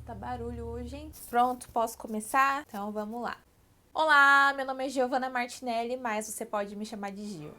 Tá barulho hoje, hein? Pronto, posso começar? Então vamos lá. Olá, meu nome é Giovana Martinelli, mas você pode me chamar de Gil.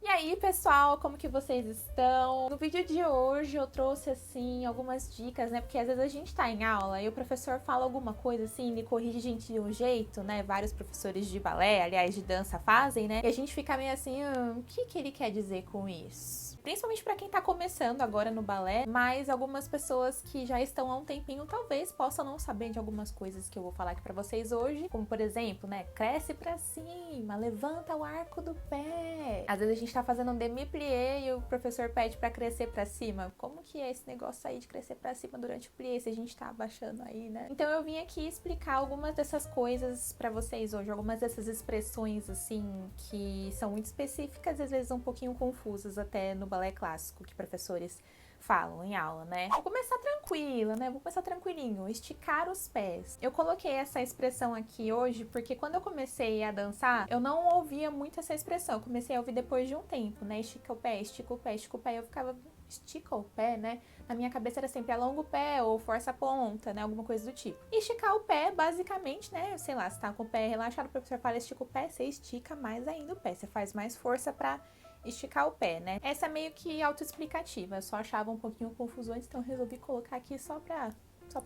E aí, pessoal, como que vocês estão? No vídeo de hoje eu trouxe, assim, algumas dicas, né? Porque às vezes a gente tá em aula e o professor fala alguma coisa, assim, ele corrige a gente de um jeito, né? Vários professores de balé, aliás, de dança fazem, né? E a gente fica meio assim, o que ele quer dizer com isso? Principalmente pra quem tá começando agora no balé, mas algumas pessoas que já estão há um tempinho talvez possam não saber de algumas coisas que eu vou falar aqui pra vocês hoje, como por exemplo, né, cresce pra cima, levanta o arco do pé. Às vezes a gente tá fazendo um demi-plié e o professor pede pra crescer pra cima. Como que é esse negócio aí de crescer pra cima durante o plié se a gente tá abaixando aí, né? Então eu vim aqui explicar algumas dessas coisas pra vocês hoje, algumas dessas expressões assim que são muito específicas e às vezes um pouquinho confusas até no balé clássico que professores falam em aula, né? Vou começar tranquila, né? Vou começar tranquilinho, esticar os pés. Eu coloquei essa expressão aqui hoje porque quando eu comecei a dançar, eu não ouvia muito essa expressão. Eu comecei a ouvir depois de um tempo, né? Estica o pé, estica o pé, estica o pé. Eu ficava, estica o pé, né? Na minha cabeça era sempre alonga o pé ou força a ponta, né? Alguma coisa do tipo. E esticar o pé, basicamente, né? Sei lá, você tá com o pé relaxado, o professor fala estica o pé, você estica mais ainda o pé. Você faz mais força pra esticar o pé, né? Essa é meio que autoexplicativa, eu só achava um pouquinho confuso antes, então resolvi colocar aqui só pra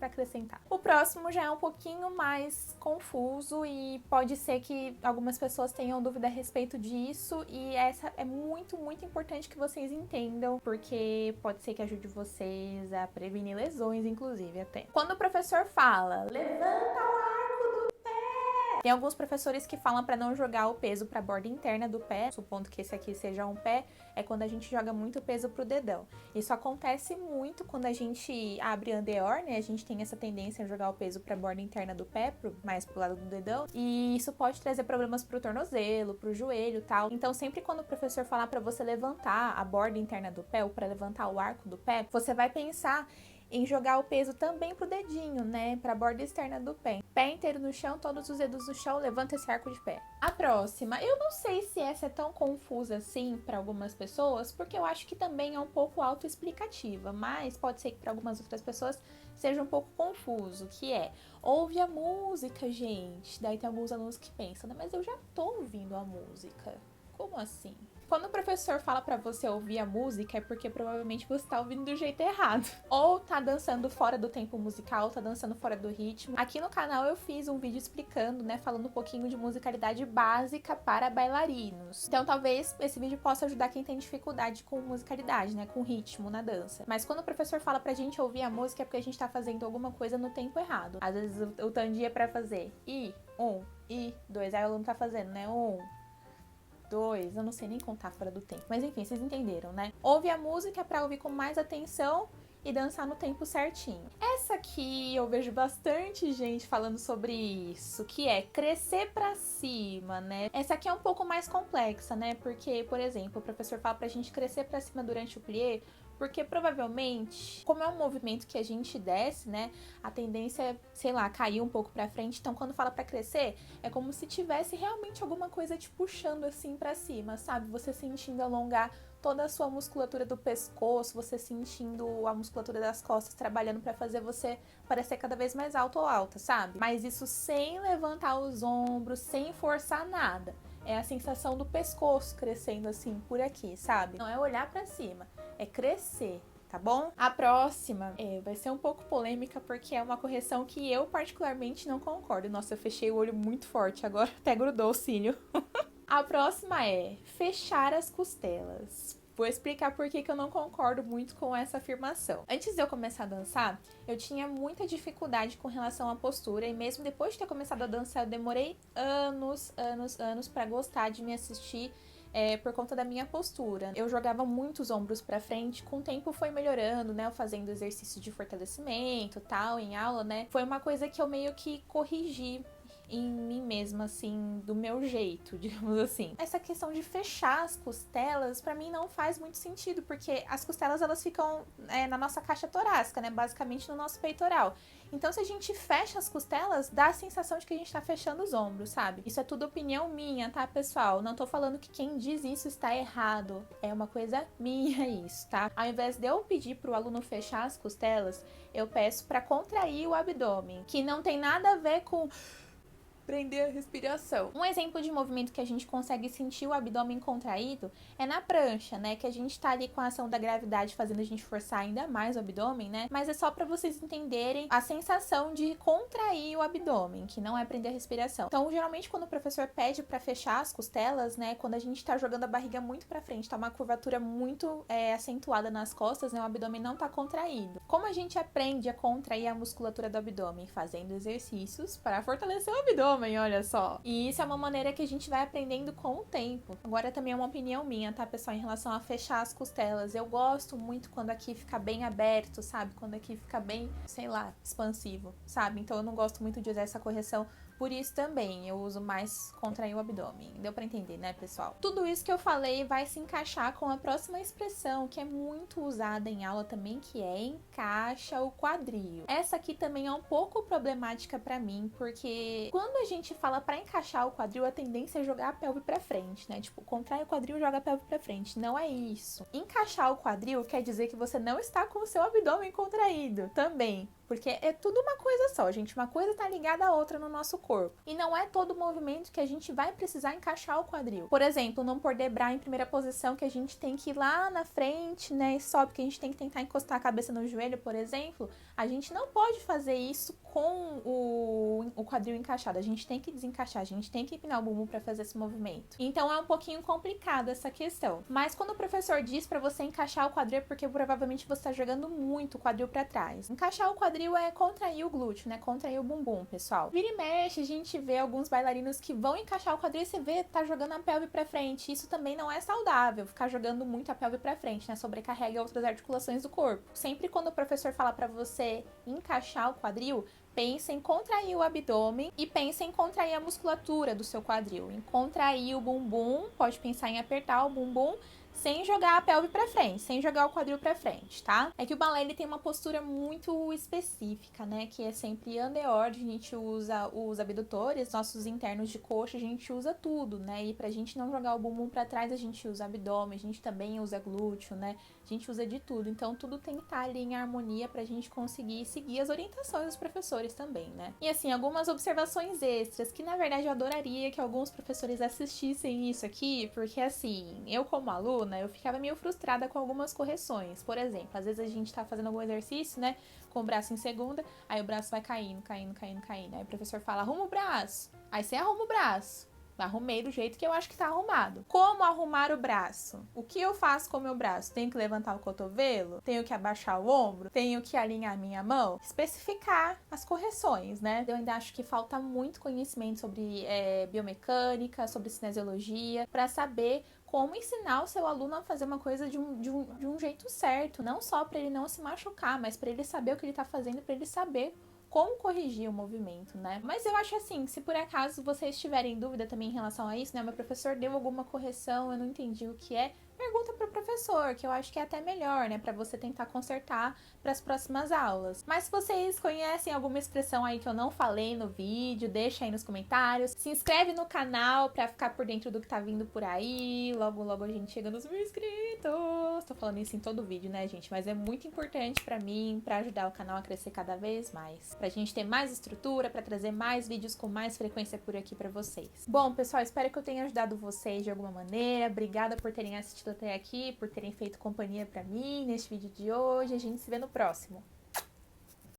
acrescentar. O próximo já é um pouquinho mais confuso e pode ser que algumas pessoas tenham dúvida a respeito disso e essa é muito importante que vocês entendam, porque pode ser que ajude vocês a prevenir lesões, inclusive, até. Quando o professor fala, levanta o arco do pé! Tem alguns professores que falam para não jogar o peso para a borda interna do pé, supondo que esse aqui seja um pé, é quando a gente joga muito peso pro dedão. Isso acontece muito quando a gente abre andeor, né? A gente tem essa tendência a jogar o peso pra borda interna do pé, mais pro lado do dedão. E isso pode trazer problemas pro tornozelo, pro joelho e tal. Então, sempre quando o professor falar pra você levantar a borda interna do pé ou pra levantar o arco do pé, você vai pensar em jogar o peso também pro dedinho, né? Pra borda externa do pé. Pé inteiro no chão, todos os dedos no chão, levanta esse arco de pé. A próxima, eu não sei se essa é tão confusa assim para algumas pessoas, porque eu acho que também é um pouco autoexplicativa, mas pode ser que para algumas outras pessoas seja um pouco confuso, que é, ouve a música, gente. Daí tem alguns alunos que pensam, né, mas eu já tô ouvindo a música. Como assim? Quando o professor fala pra você ouvir a música é porque provavelmente você tá ouvindo do jeito errado. Ou tá dançando fora do tempo musical, tá dançando fora do ritmo. Aqui no canal eu fiz um vídeo explicando, né, falando um pouquinho de musicalidade básica para bailarinos. Então talvez esse vídeo possa ajudar quem tem dificuldade com musicalidade, né, com ritmo na dança. Mas quando o professor fala pra gente ouvir a música é porque a gente tá fazendo alguma coisa no tempo errado. Às vezes o tandi é pra fazer I, 1, I, 2. Aí o aluno tá fazendo, né, 1, 2, eu não sei nem contar fora do tempo, mas enfim, vocês entenderam, né? Ouve a música pra ouvir com mais atenção e dançar no tempo certinho. Essa aqui eu vejo bastante gente falando sobre isso, que é crescer pra cima, né? Essa aqui é um pouco mais complexa, né? Porque, por exemplo, o professor fala pra gente crescer pra cima durante o plié, porque provavelmente, como é um movimento que a gente desce, né, a tendência é, sei lá, cair um pouco pra frente. Então, quando fala pra crescer, é como se tivesse realmente alguma coisa te puxando assim pra cima, sabe? Você sentindo alongar toda a sua musculatura do pescoço, você sentindo a musculatura das costas trabalhando pra fazer você parecer cada vez mais alto ou alta, sabe? Mas isso sem levantar os ombros, sem forçar nada. É a sensação do pescoço crescendo assim por aqui, sabe? Não é olhar pra cima, é crescer, tá bom? A próxima vai ser um pouco polêmica porque é uma correção que eu particularmente não concordo. Nossa, eu fechei o olho muito forte agora, até grudou o cílio. A próxima é fechar as costelas. Vou explicar por que eu não concordo muito com essa afirmação. Antes de eu começar a dançar, eu tinha muita dificuldade com relação à postura e mesmo depois de ter começado a dançar, eu demorei anos pra gostar de me assistir por conta da minha postura. Eu jogava muito os ombros pra frente, com o tempo foi melhorando, né, eu fazendo exercício de fortalecimento, tal, em aula, né, foi uma coisa que eu meio que corrigi em mim mesma, assim, do meu jeito, digamos assim. Essa questão de fechar as costelas, pra mim não faz muito sentido, porque as costelas, elas ficam na nossa caixa torácica, né, basicamente no nosso peitoral. Então, se a gente fecha as costelas, dá a sensação de que a gente tá fechando os ombros, sabe? Isso é tudo opinião minha, tá, pessoal? Não tô falando que quem diz isso está errado. É uma coisa minha isso, tá? Ao invés de eu pedir pro aluno fechar as costelas, eu peço pra contrair o abdômen, que não tem nada a ver com prender a respiração. Um exemplo de movimento que a gente consegue sentir o abdômen contraído é na prancha, né? Que a gente tá ali com a ação da gravidade fazendo a gente forçar ainda mais o abdômen, né? Mas é só pra vocês entenderem a sensação de contrair o abdômen, que não é prender a respiração. Então, geralmente, quando o professor pede pra fechar as costelas, né? Quando a gente tá jogando a barriga muito pra frente, tá uma curvatura muito acentuada nas costas, né? O abdômen não tá contraído. Como a gente aprende a contrair a musculatura do abdômen? Fazendo exercícios para fortalecer o abdômen. Olha só. E isso é uma maneira que a gente vai aprendendo com o tempo. Agora também é uma opinião minha, tá, pessoal, em relação a fechar as costelas. Eu gosto muito quando aqui fica bem aberto, sabe? Quando aqui fica bem, sei lá, expansivo, sabe? Então eu não gosto muito de usar essa correção. Por isso também eu uso mais contrair o abdômen. Deu pra entender, né, pessoal? Tudo isso que eu falei vai se encaixar com a próxima expressão, que é muito usada em aula também, que é encaixa o quadril. Essa aqui também é um pouco problemática pra mim, porque quando a gente fala pra encaixar o quadril, a tendência é jogar a pelve pra frente, né? Tipo, contrai o quadril, joga a pelve pra frente. Não é isso. Encaixar o quadril quer dizer que você não está com o seu abdômen contraído também. Porque é tudo uma coisa só, gente. Uma coisa tá ligada à outra no nosso corpo. E não é todo movimento que a gente vai precisar encaixar o quadril. Por exemplo, não por debrar em primeira posição, que a gente tem que ir lá na frente, né? E sobe, que a gente tem que tentar encostar a cabeça no joelho, por exemplo. A gente não pode fazer isso com o quadril encaixado. A gente tem que desencaixar, a gente tem que empinar o bumbum pra fazer esse movimento. Então é um pouquinho complicado essa questão. Mas quando o professor diz pra você encaixar o quadril, é porque provavelmente você tá jogando muito o quadril pra trás. Encaixar o quadril é contrair o glúteo, né? Contrair o bumbum, pessoal. Vira e mexe, a gente vê alguns bailarinos que vão encaixar o quadril e você vê, tá jogando a pelve pra frente. Isso também não é saudável, ficar jogando muito a pelve pra frente, né? Sobrecarrega outras articulações do corpo. Sempre quando o professor fala pra você encaixar o quadril, pensa em contrair o abdômen e pensa em contrair a musculatura do seu quadril. Em contrair o bumbum, pode pensar em apertar o bumbum, sem jogar a pelve pra frente, sem jogar o quadril pra frente, tá? É que o balé, ele tem uma postura muito específica, né? Que é sempre underord, a gente usa os abdutores, nossos internos de coxa, a gente usa tudo, né? E pra gente não jogar o bumbum pra trás, a gente usa abdômen, a gente também usa glúteo, né? A gente usa de tudo, então tudo tem que estar ali em harmonia pra gente conseguir seguir as orientações dos professores também, né? E assim, algumas observações extras, que na verdade eu adoraria que alguns professores assistissem isso aqui, porque assim, eu como aluna, eu ficava meio frustrada com algumas correções. Por exemplo, às vezes a gente tá fazendo algum exercício, né, com o braço em segunda, aí o braço vai caindo. Aí o professor fala, arruma o braço. Aí você arruma o braço. Arrumei do jeito que eu acho que tá arrumado. Como arrumar o braço? O que eu faço com o meu braço? Tenho que levantar o cotovelo? Tenho que abaixar o ombro? Tenho que alinhar a minha mão? Especificar as correções, né? Eu ainda acho que falta muito conhecimento sobre biomecânica, sobre cinesiologia, para saber como ensinar o seu aluno a fazer uma coisa de um jeito certo. Não só para ele não se machucar, mas para ele saber o que ele tá fazendo, para ele saber como corrigir o movimento, né? Mas eu acho assim, se por acaso vocês tiverem dúvida também em relação a isso, né? Meu professor deu alguma correção, eu não entendi o que é, pergunta pro professor, que eu acho que é até melhor, né? Pra você tentar consertar para as próximas aulas. Mas se vocês conhecem alguma expressão aí que eu não falei no vídeo, deixa aí nos comentários. Se inscreve no canal pra ficar por dentro do que tá vindo por aí. Logo, logo a gente chega nos 1000 inscritos. Tô falando isso em todo vídeo, né, gente? Mas é muito importante pra mim, pra ajudar o canal a crescer cada vez mais. Pra gente ter mais estrutura, pra trazer mais vídeos com mais frequência por aqui pra vocês. Bom, pessoal, espero que eu tenha ajudado vocês de alguma maneira. Obrigada por terem assistido até aqui, por terem feito companhia pra mim neste vídeo de hoje. A gente se vê no próximo.